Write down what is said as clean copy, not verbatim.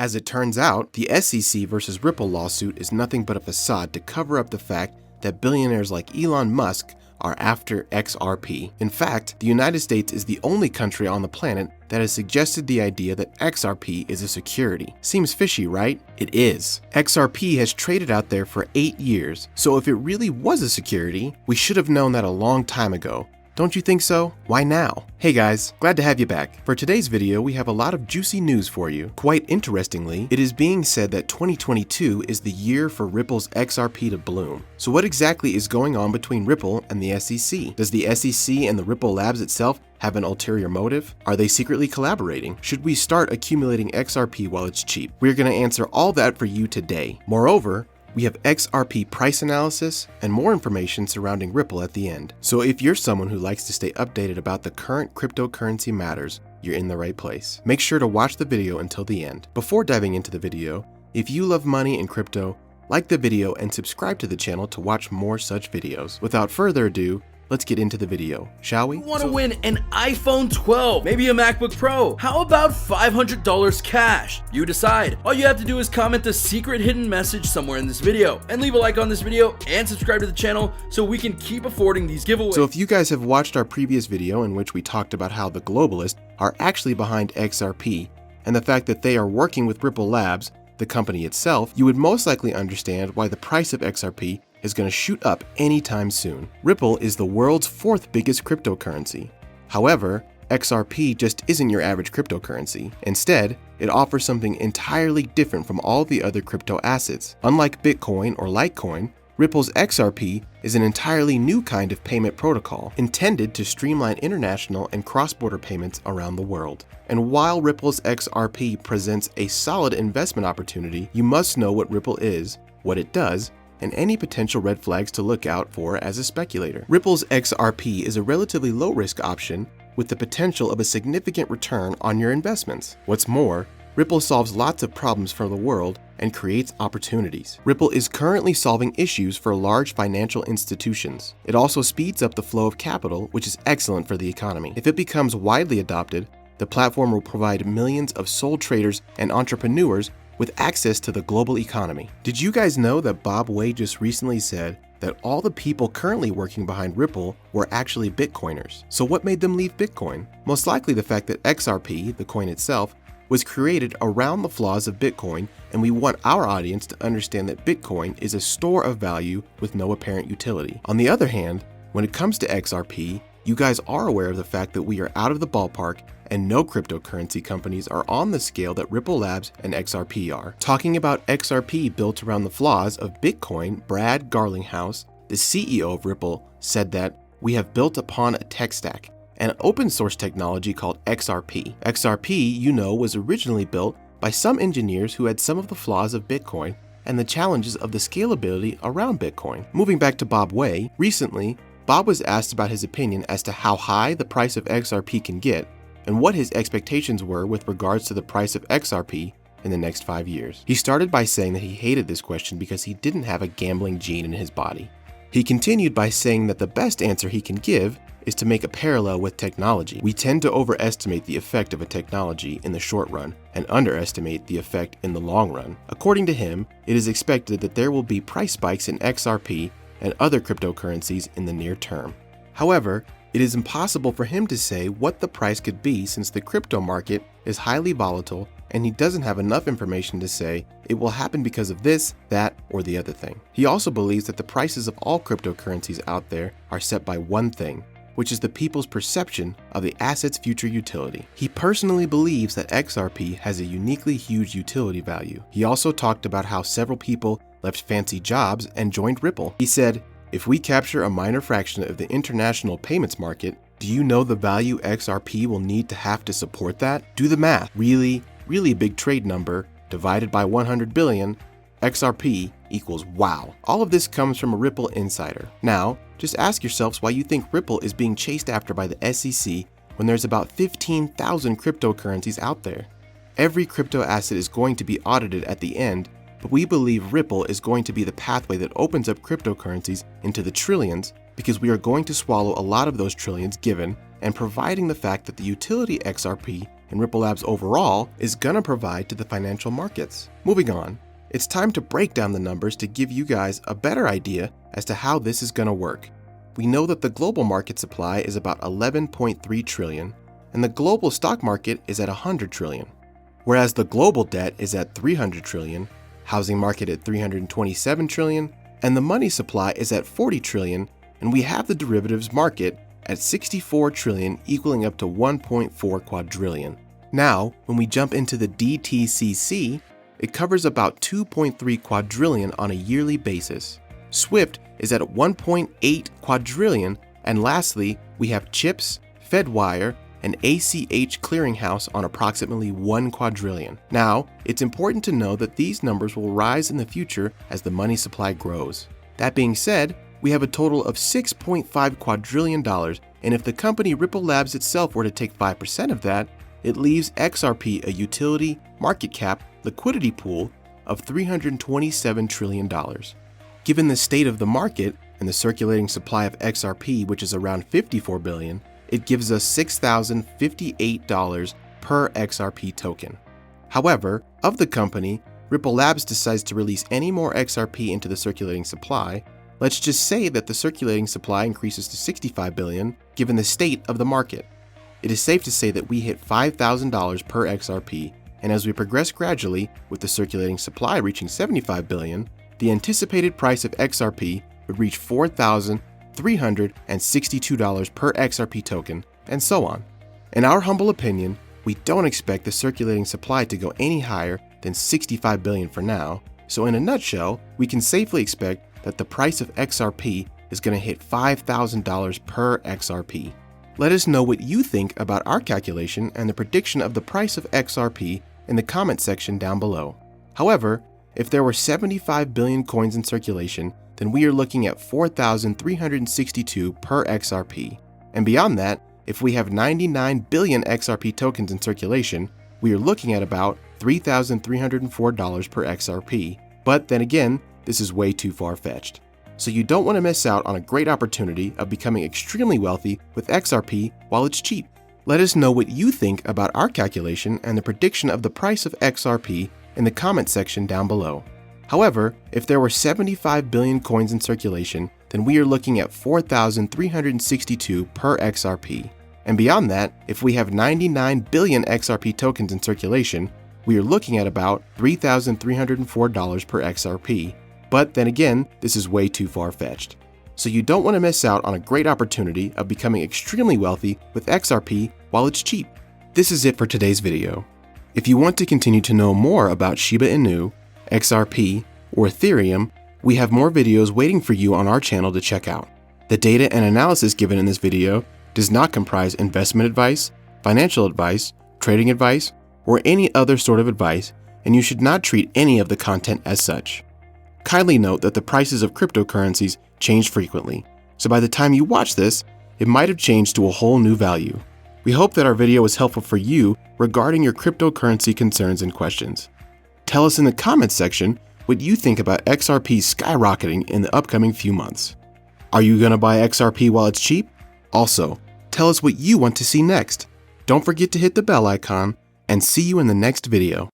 As it turns out, the SEC versus Ripple lawsuit is nothing but a facade to cover up the fact that billionaires like Elon Musk are after XRP. In fact, the United States is the only country on the planet that has suggested the idea that XRP is a security. Seems fishy, right? It is. XRP has traded out there for 8 years, so if it really was a security, we should have known that a long time ago. Don't you think so? Why now? Hey guys, glad to have you back. For today's video, we have a lot of juicy news for you. Quite interestingly, it is being said that 2022 is the year for Ripple's XRP to bloom. So what exactly is going on between Ripple and the SEC? Does the SEC and the Ripple Labs itself have an ulterior motive? Are they secretly collaborating? Should we start accumulating XRP while it's cheap? We're going to answer all that for you today. Moreover, we have XRP price analysis and more information surrounding Ripple at the end. So if you're someone who likes to stay updated about the current cryptocurrency matters, you're in the right place. Make sure to watch the video until the end. Before diving into the video, if you love money and crypto, like the video and subscribe to the channel to watch more such videos. Without further ado, let's get into the video, shall we? You want to win an iPhone 12, maybe a MacBook Pro. How about $500 cash? You decide. All you have to do is comment the secret hidden message somewhere in this video and leave a like on this video and subscribe to the channel so we can keep affording these giveaways. So if you guys have watched our previous video in which we talked about how the globalists are actually behind XRP and the fact that they are working with Ripple Labs, the company itself, you would most likely understand why the price of XRP is going to shoot up anytime soon. Ripple is the world's 4th biggest cryptocurrency. However, XRP just isn't your average cryptocurrency. Instead, it offers something entirely different from all the other crypto assets. Unlike Bitcoin or Litecoin, Ripple's XRP is an entirely new kind of payment protocol intended to streamline international and cross-border payments around the world. And while Ripple's XRP presents a solid investment opportunity, you must know what Ripple is, what it does, and any potential red flags to look out for as a speculator. Ripple's XRP is a relatively low-risk option with the potential of a significant return on your investments. What's more, Ripple solves lots of problems for the world and creates opportunities. Ripple is currently solving issues for large financial institutions. It also speeds up the flow of capital, which is excellent for the economy. If it becomes widely adopted, the platform will provide millions of sole traders and entrepreneurs with access to the global economy. Did you guys know that Bob Way just recently said that all the people currently working behind Ripple were actually Bitcoiners? So what made them leave Bitcoin? Most likely the fact that XRP, the coin itself, was created around the flaws of Bitcoin, and we want our audience to understand that Bitcoin is a store of value with no apparent utility. On the other hand, when it comes to XRP, you guys are aware of the fact that we are out of the ballpark and no cryptocurrency companies are on the scale that Ripple Labs and XRP are. Talking about XRP built around the flaws of Bitcoin, Brad Garlinghouse, the CEO of Ripple, said that we have built upon a tech stack, an open source technology called XRP. XRP, you know, was originally built by some engineers who had some of the flaws of Bitcoin and the challenges of the scalability around Bitcoin. Moving back to Bob Way, recently, Bob was asked about his opinion as to how high the price of XRP can get and what his expectations were with regards to the price of XRP in the next 5 years. He started by saying that he hated this question because he didn't have a gambling gene in his body. He continued by saying that the best answer he can give is to make a parallel with technology. We tend to overestimate the effect of a technology in the short run and underestimate the effect in the long run. According to him, it is expected that there will be price spikes in XRP and other cryptocurrencies in the near term. However, it is impossible for him to say what the price could be since the crypto market is highly volatile and he doesn't have enough information to say it will happen because of this, that, or the other thing. He also believes that the prices of all cryptocurrencies out there are set by one thing, which is the people's perception of the asset's future utility. He personally believes that XRP has a uniquely huge utility value. He also talked about how several people left fancy jobs and joined Ripple. He said, "If we capture a minor fraction of the international payments market, do you know the value XRP will need to have to support that? Do the math. Really big trade number divided by 100 billion, XRP equals wow." All of this comes from a Ripple insider. Now, just ask yourselves why you think Ripple is being chased after by the SEC when there's about 15,000 cryptocurrencies out there. Every crypto asset is going to be audited at the end, but we believe Ripple is going to be the pathway that opens up cryptocurrencies into the trillions because we are going to swallow a lot of those trillions given and providing the fact that the utility XRP and Ripple Labs overall is gonna provide to the financial markets. Moving on, it's time to break down the numbers to give you guys a better idea as to how this is gonna work. We know that the global market supply is about 11.3 trillion, and the global stock market is at 100 trillion. Whereas the global debt is at 300 trillion, housing market at 327 trillion, and the money supply is at 40 trillion, and we have the derivatives market at 64 trillion, equaling up to 1.4 quadrillion. Now, when we jump into the DTCC, it covers about 2.3 quadrillion on a yearly basis. SWIFT is at 1.8 quadrillion, and lastly, we have CHIPS, FedWire, and ACH clearinghouse on approximately 1 quadrillion. Now, it's important to know that these numbers will rise in the future as the money supply grows. That being said, we have a total of $6.5 quadrillion, and if the company Ripple Labs itself were to take 5% of that, it leaves XRP a utility, market cap, liquidity pool of $327 trillion. Given the state of the market and the circulating supply of XRP, which is around 54 billion, it gives us $6,058 per XRP token. However, of the company, Ripple Labs decides to release any more XRP into the circulating supply, let's just say that the circulating supply increases to 65 billion given the state of the market. It is safe to say that we hit $5,000 per XRP, and as we progress gradually with the circulating supply reaching 75 billion, the anticipated price of XRP would reach $4,362 per XRP token, and so on. In our humble opinion, we don't expect the circulating supply to go any higher than 65 billion for now, so in a nutshell, we can safely expect that the price of XRP is going to hit $5,000 per XRP. Let us know what you think about our calculation and the prediction of the price of XRP in the comment section down below. However, if there were 75 billion coins in circulation, then we are looking at 4,362 per XRP. And beyond that, if we have 99 billion XRP tokens in circulation, we are looking at about $3,304 per XRP. But then again, this is way too far-fetched. So you don't want to miss out on a great opportunity of becoming extremely wealthy with XRP while it's cheap. Let us know what you think about our calculation and the prediction of the price of XRP in the comment section down below. However, if there were 75 billion coins in circulation, then we are looking at 4,362 per XRP. And beyond that, if we have 99 billion XRP tokens in circulation, we are looking at about $3,304 per XRP. But then again, this is way too far-fetched. So you don't want to miss out on a great opportunity of becoming extremely wealthy with XRP while it's cheap. This is it for today's video. If you want to continue to know more about Shiba Inu, XRP, or Ethereum, we have more videos waiting for you on our channel to check out. The data and analysis given in this video does not comprise investment advice, financial advice, trading advice, or any other sort of advice, and you should not treat any of the content as such. Kindly note that the prices of cryptocurrencies change frequently, so by the time you watch this, it might have changed to a whole new value. We hope that our video was helpful for you regarding your cryptocurrency concerns and questions. Tell us in the comments section what you think about XRP skyrocketing in the upcoming few months. Are you going to buy XRP while it's cheap? Also, tell us what you want to see next. Don't forget to hit the bell icon, and see you in the next video.